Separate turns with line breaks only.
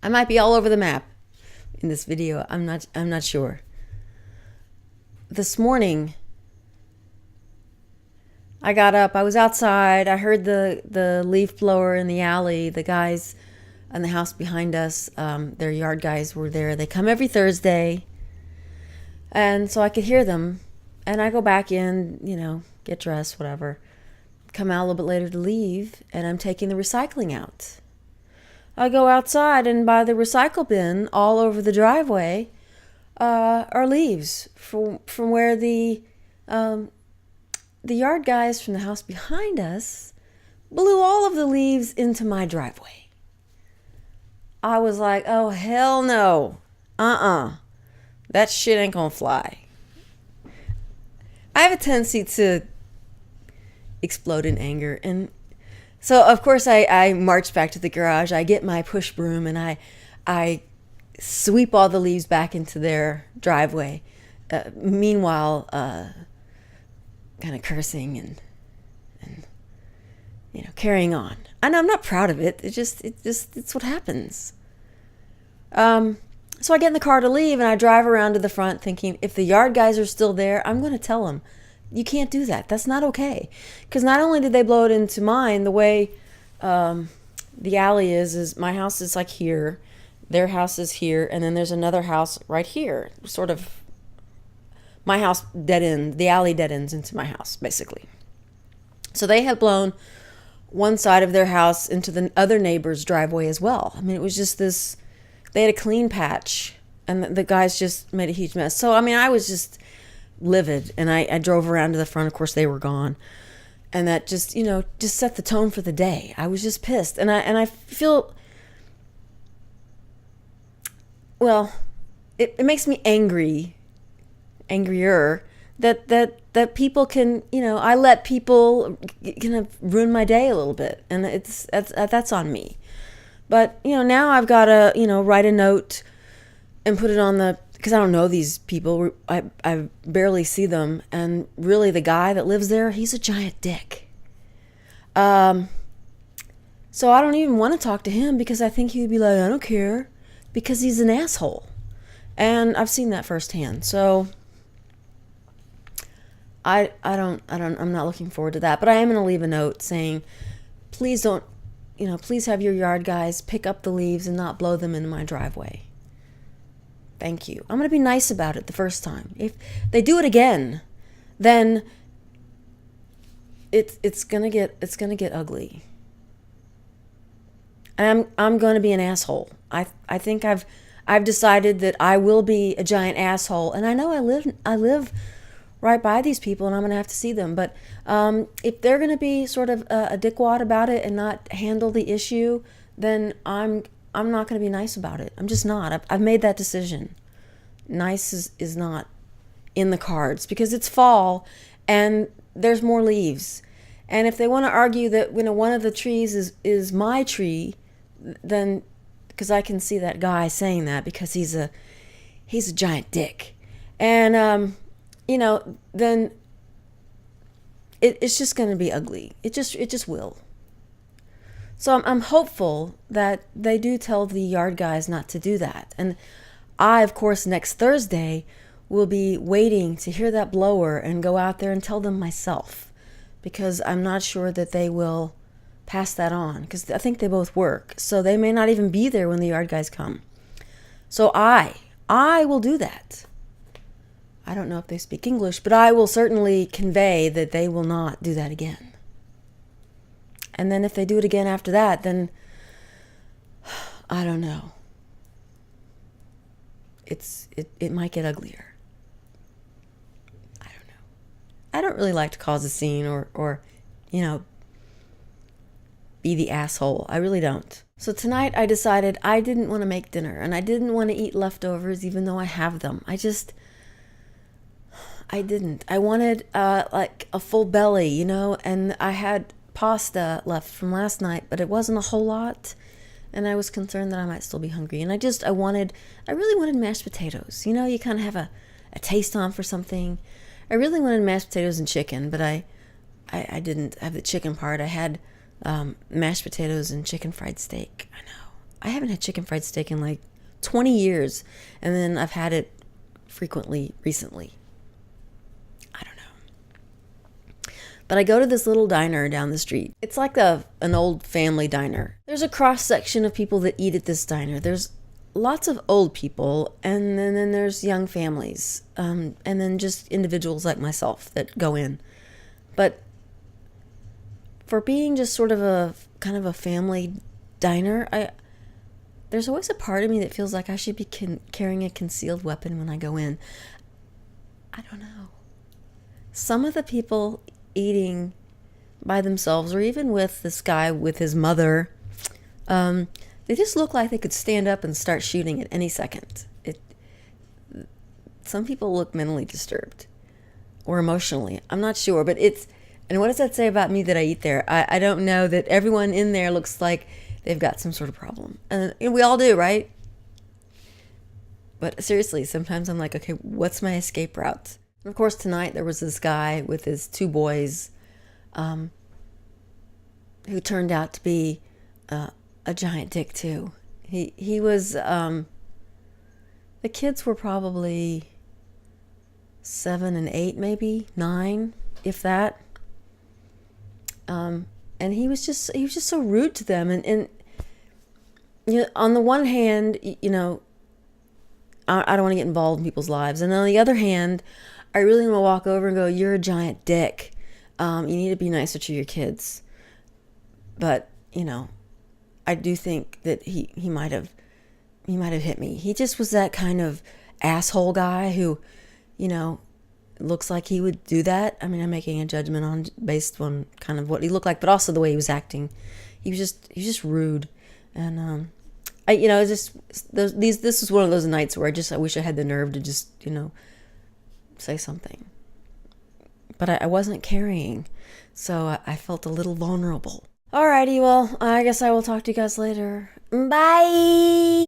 I might be all over the map in this video. I'm not sure. This morning, I got up. I was outside. I heard the leaf blower in the alley. The guys in the house behind us, their yard guys were there. They come every Thursday. And so I could hear them. And I go back in, get dressed, whatever. Come out a little bit later to leave. And I'm taking the recycling out. I go outside, and by the recycle bin all over the driveway are leaves from where the yard guys from the house behind us blew all of the leaves into my driveway. I was like, oh, hell no. That shit ain't gonna fly. I have a tendency to explode in anger. And so, of course, I march back to the garage. I get my push broom, and I sweep all the leaves back into their driveway. Meanwhile, kind of cursing and carrying on. And I'm not proud of it. It's what happens. So I get in the car to leave, and I drive around to the front thinking, if the yard guys are still there, I'm going to tell them, you can't do that. That's not okay. Because not only did they blow it into mine, the way the alley is my house is like here, their house is here, and then there's another house right here. Sort of, my house dead end, the alley dead ends into my house, basically. So they had blown one side of their house into the other neighbor's driveway as well. I mean, it was just this, they had a clean patch, and the guys just made a huge mess. So, I mean, I was just livid, and I drove around to the front. Of course, they were gone. And that just set the tone for the day. I was just pissed. And I feel, well, it makes me angrier, that people can, I let people kind of ruin my day a little bit. And that's on me. But, now I've got to, write a note and put it on because I don't know these people. I barely see them. And really the guy that lives there, he's a giant dick. So I don't even want to talk to him because I think he would be like, I don't care, because he's an asshole. And I've seen that firsthand. So I'm not looking forward to that. But I am going to leave a note saying, please don't, please have your yard guys pick up the leaves and not blow them into my driveway. Thank you. I'm going to be nice about it the first time. If they do it again, then it's going to get ugly. And I'm going to be an asshole. I think I've decided that I will be a giant asshole, and I know I live right by these people, and I'm going to have to see them. But if they're going to be sort of a dickwad about it and not handle the issue, then I'm not going to be nice about it. I'm just not. I've made that decision. Nice is not in the cards because it's fall and there's more leaves. And if they want to argue that one of the trees is my tree, then because I can see that guy saying that because he's a giant dick, and then it's just going to be ugly. It just will. So I'm hopeful that they do tell the yard guys not to do that. And I, of course, next Thursday will be waiting to hear that blower and go out there and tell them myself, because I'm not sure that they will pass that on, because I think they both work. So they may not even be there when the yard guys come. So I will do that. I don't know if they speak English, but I will certainly convey that they will not do that again. And then if they do it again after that, then I don't know. It might get uglier. I don't know. I don't really like to cause a scene or be the asshole. I really don't. So tonight I decided I didn't want to make dinner, and I didn't want to eat leftovers even though I have them. I didn't. I wanted like a full belly, and I had pasta left from last night, but it wasn't a whole lot, and I was concerned that I might still be hungry. And I really wanted mashed potatoes. You kind of have a taste on for something. I really wanted mashed potatoes and chicken, but I didn't have the chicken part. I had mashed potatoes and chicken fried steak. I know. I haven't had chicken fried steak in like 20 years, and then I've had it frequently recently. I don't know. But I go to this little diner down the street. It's like an old family diner. There's a cross section of people that eat at this diner. There's lots of old people, and then there's young families, and then just individuals like myself that go in. But for being just sort of a kind of a family diner, there's always a part of me that feels like I should be carrying a concealed weapon when I go in. I don't know. Some of the people eating by themselves, or even with this guy with his mother, they just look like they could stand up and start shooting at any second. Some people look mentally disturbed or emotionally. I'm not sure, but and what does that say about me that I eat there? I don't know that everyone in there looks like they've got some sort of problem. And we all do, right? But seriously, sometimes I'm like, okay, what's my escape route? And of course, tonight there was this guy with his two boys who turned out to be a giant dick too. He was, the kids were probably 7 and 8, maybe 9, if that. And he was just so rude to them. And you know, on the one hand, you know, I don't want to get involved in people's lives. And on the other hand, I really want to walk over and go, you're a giant dick. You need to be nicer to your kids. But, you know, I do think that he might have hit me. He just was that kind of asshole guy who, you know, looks like he would do that. I mean, I'm making a judgment based on kind of what he looked like, but also the way he was acting. He was just rude. And this is one of those nights where I wish I had the nerve to just, you know, say something. But I wasn't carrying, so I felt a little vulnerable. Alrighty, well, I guess I will talk to you guys later. Bye!